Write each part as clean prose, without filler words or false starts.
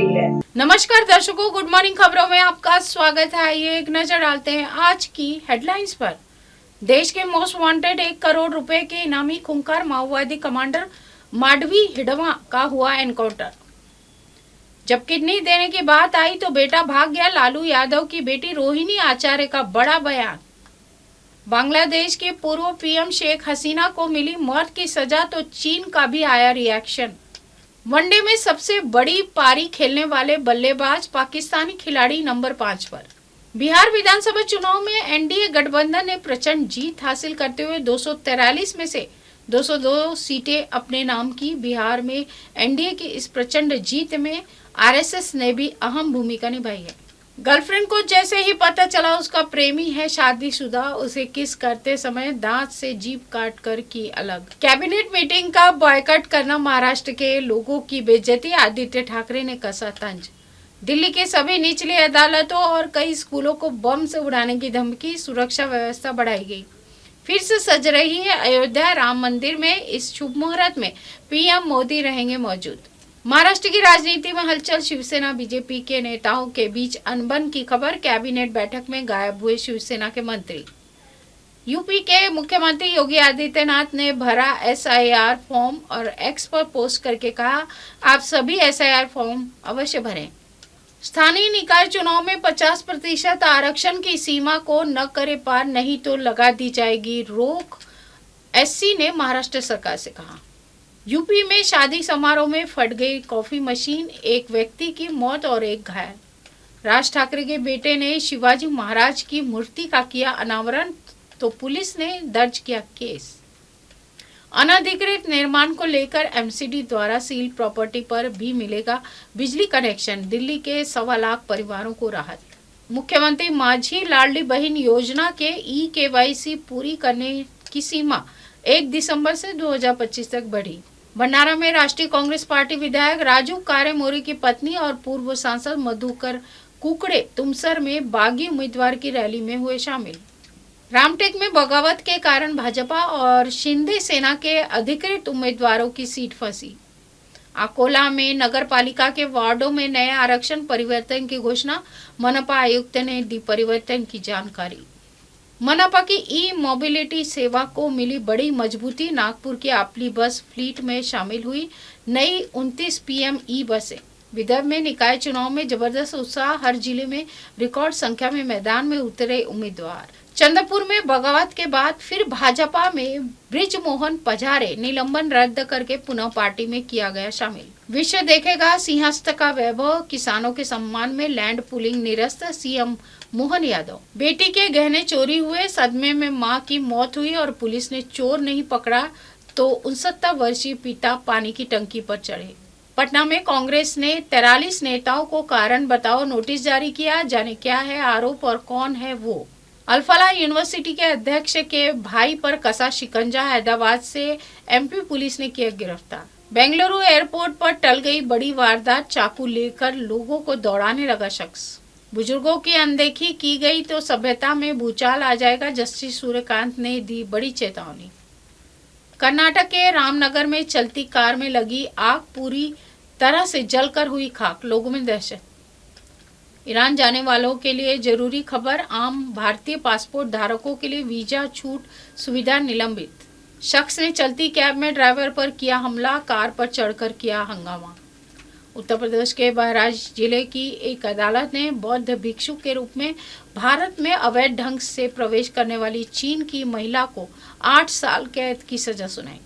गई है। नमस्कार दर्शकों, गुड मॉर्निंग खबरों में आपका स्वागत है। आइए एक नजर डालते हैं आज की हेडलाइंस पर। देश के मोस्ट वांटेड 1 करोड़ रुपए के इनामी खूंखार माओवादी कमांडर माडवी हिडवा का हुआ एनकाउंटर। जब किडनी देने की बात आई तो बेटा भाग गया। लालू यादव की बेटी रोहिणी आचार्य का बड़ा बयान। बांग्लादेश के पूर्व पीएम शेख हसीना को मिली मौत की सजा तो चीन का भी आया रिएक्शन। वनडे में सबसे बड़ी पारी खेलने वाले बल्लेबाज पाकिस्तानी खिलाड़ी नंबर 5 पर। बिहार विधानसभा चुनाव में एनडीए गठबंधन ने प्रचंड जीत हासिल करते हुए 243 में से 202 सीटें अपने नाम की। बिहार में एनडीए की इस प्रचंड जीत में आरएसएस ने भी अहम भूमिका निभाई है। गर्लफ्रेंड को जैसे ही पता चला उसका प्रेमी है शादीशुदा, उसे किस करते समय दांत से जीभ काट कर की अलग। कैबिनेट मीटिंग का बॉयकॉट करना महाराष्ट्र के लोगों की बेइज्जती, आदित्य ठाकरे ने कसा तंज। दिल्ली के सभी निचली अदालतों और कई स्कूलों को बम से उड़ाने की धमकी, सुरक्षा व्यवस्था बढ़ाई गई। फिर से सज रही है अयोध्या राम मंदिर में। इस शुभ मुहूर्त में पीएम मोदी रहेंगे मौजूद। महाराष्ट्र की राजनीति में हलचल, शिवसेना बीजेपी के नेताओं के बीच अनबन की खबर। कैबिनेट बैठक में गायब हुए शिवसेना के मंत्री। यूपी के मुख्यमंत्री योगी आदित्यनाथ ने भरा एसआईआर फॉर्म और एक्स पर पोस्ट करके कहा, आप सभी एसआईआर फॉर्म अवश्य भरें। स्थानीय निकाय चुनाव में 50% आरक्षण की सीमा को न करे पार, नहीं तो लगा दी जाएगी रोक, एससी ने महाराष्ट्र सरकार से कहा। यूपी में शादी समारोह में फट गई कॉफी मशीन, एक व्यक्ति की मौत और एक घायल। राज ठाकरे के बेटे ने शिवाजी महाराज की मूर्ति का किया अनावरण तो पुलिस ने दर्ज किया केस। अनधिकृत निर्माण को लेकर एमसीडी द्वारा सील प्रॉपर्टी पर भी मिलेगा बिजली कनेक्शन। दिल्ली के 1.25 लाख परिवारों को राहत। मुख्यमंत्री माझी लाडली बहन योजना के ई-केवाईसी पूरी करने की सीमा 1 दिसंबर से 2025 तक बढ़ी। भंडारा में राष्ट्रीय कांग्रेस पार्टी विधायक राजू कारेमोरी की पत्नी और पूर्व सांसद मधुकर कुकड़े तुमसर में बागी उम्मीदवार की रैली में हुए शामिल। रामटेक में बगावत के कारण भाजपा और शिंदे सेना के अधिकृत उम्मीदवारों की सीट फंसी। अकोला में नगर पालिका के वार्डों में नए आरक्षण परिवर्तन की घोषणा, मनपा आयुक्त ने दी परिवर्तन की जानकारी। मनपा की ई मोबिलिटी सेवा को मिली बड़ी मजबूती। नागपुर की आपली बस फ्लीट में शामिल हुई नई 29 पीएम ई बसें। विदर्भ में निकाय चुनाव में जबरदस्त उत्साह, हर जिले में रिकॉर्ड संख्या में मैदान में उतरे उम्मीदवार। चंद्रपुर में बगावत के बाद फिर भाजपा में ब्रिजमोहन पजारे निलंबन रद्द करके पुनः पार्टी में किया गया शामिल। विश्व देखेगा सिंहस्थ का वैभव, किसानों के सम्मान में लैंड पुलिंग निरस्त, सीएम मोहन यादव। बेटी के गहने चोरी हुए, सदमे में मां की मौत हुई और पुलिस ने चोर नहीं पकड़ा तो 69 वर्षीय पिता पानी की टंकी पर चढ़े। पटना में कांग्रेस ने 43 नेताओं को कारण बताओ नोटिस जारी किया। जाने क्या है आरोप और कौन है वो। अल्फला यूनिवर्सिटी के अध्यक्ष के भाई पर कसा शिकंजा, हैदराबाद से एमपी पुलिस ने किया गिरफ्तार। बेंगलुरु एयरपोर्ट पर टल गई बड़ी वारदात, चाकू लेकर लोगों को दौड़ाने लगा शख्स। बुजुर्गों की अनदेखी की गई तो सभ्यता में भूचाल आ जाएगा, जस्टिस सूर्यकांत ने दी बड़ी चेतावनी। कर्नाटक के रामनगर में चलती कार में लगी आग पूरी तरह से जलकर हुई खाक, लोगों में दहशत। ईरान जाने वालों के लिए जरूरी खबर, आम भारतीय पासपोर्ट धारकों के लिए वीजा छूट सुविधा निलंबित। शख्स ने चलती कैब में ड्राइवर पर किया हमला, कार पर चढ़कर किया हंगामा। उत्तर प्रदेश के बहराइच जिले की एक अदालत ने बौद्ध भिक्षु के रूप में भारत में अवैध ढंग से प्रवेश करने वाली चीन की महिला को 8 साल कैद की सजा सुनाई।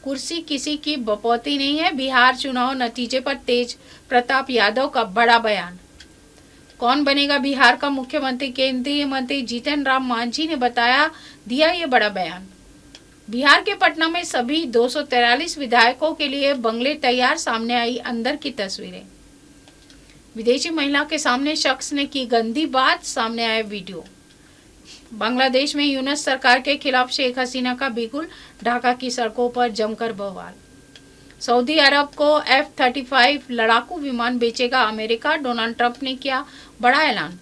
कुर्सी किसी की बपौती नहीं है, बिहार चुनाव नतीजे पर तेज प्रताप यादव का बड़ा बयान। कौन बनेगा बिहार का मुख्यमंत्री, केंद्रीय मंत्री जीतन राम मांझी ने दिया ये बड़ा बयान। बिहार के पटना में सभी 243 विधायकों के लिए बंगले तैयार, सामने आई अंदर की तस्वीरें। विदेशी महिला के सामने शख्स ने की गंदी बात, सामने आया वीडियो। बांग्लादेश में यूनस सरकार के खिलाफ शेख हसीना का बिगुल, ढाका की सड़कों पर जमकर बवाल। सऊदी अरब को F-35 लड़ाकू विमान बेचेगा अमेरिका, डोनाल्ड ट्रंप ने किया बड़ा ऐलान।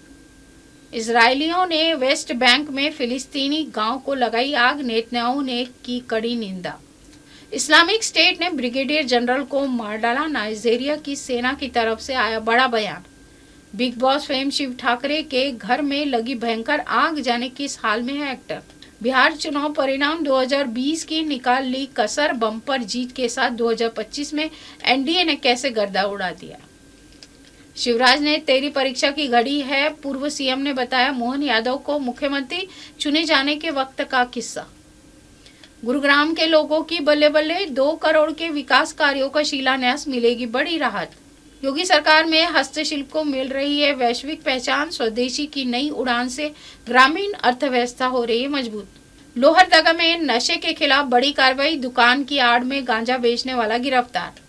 इजरायलियों ने वेस्ट बैंक में फिलिस्तीनी गांव को लगाई आग, नेतन्याहू ने की कड़ी निंदा। इस्लामिक स्टेट ने ब्रिगेडियर जनरल को मार डाला, नाइजीरिया की सेना की तरफ से आया बड़ा बयान। Bigg Boss fame Shiv Thackeray के घर में लगी भयंकर आग, जाने किस हाल में है एक्टर। बिहार चुनाव परिणाम 2020 की निकाल ली कसर, बम्पर जीत के साथ 2025 में एनडीए ने कैसे गर्दा उड़ा दिया। शिवराज ने तेरी परीक्षा की घड़ी है, पूर्व सीएम ने बताया मोहन यादव को मुख्यमंत्री चुने जाने के वक्त का किस्सा। गुरुग्राम के लोगों की बल्ले बल्ले, 2 करोड़ के विकास कार्यों का शिलान्यास, मिलेगी बड़ी राहत। योगी सरकार में हस्तशिल्प को मिल रही है वैश्विक पहचान, स्वदेशी की नई उड़ान से ग्रामीण अर्थव्यवस्था हो रही है मजबूत। लोहरदगा में नशे के खिलाफ बड़ी कार्रवाई, दुकान की आड़ में गांजा बेचने वाला गिरफ्तार।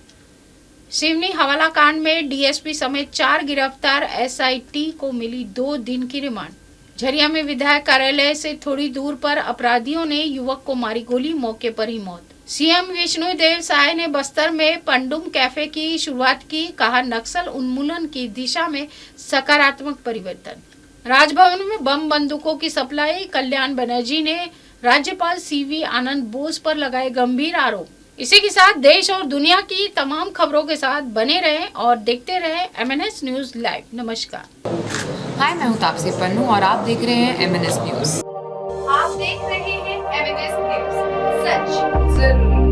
सिवनी हवाला कांड में डीएसपी समेत 4 गिरफ्तार, एसआईटी को मिली 2 दिन की रिमांड। झरिया में विधायक कार्यालय से थोड़ी दूर पर अपराधियों ने युवक को मारी गोली, मौके पर ही मौत। सीएम विष्णुदेव साय ने बस्तर में पंडुम कैफे की शुरुआत की, कहा नक्सल उन्मूलन की दिशा में सकारात्मक परिवर्तन। राजभवन में बम बंदूकों की सप्लाई, कल्याण बनर्जी ने राज्यपाल सीवी आनंद बोस पर लगाए गंभीर आरोप। इसी के साथ देश और दुनिया की तमाम खबरों के साथ बने रहें और देखते रहें MNS न्यूज लाइव। नमस्कार। हाय, मैं हूँ तापसी पन्नू और आप देख रहे हैं MNS न्यूज। आप देख रहे हैं MNS न्यूज, सच जरूरी।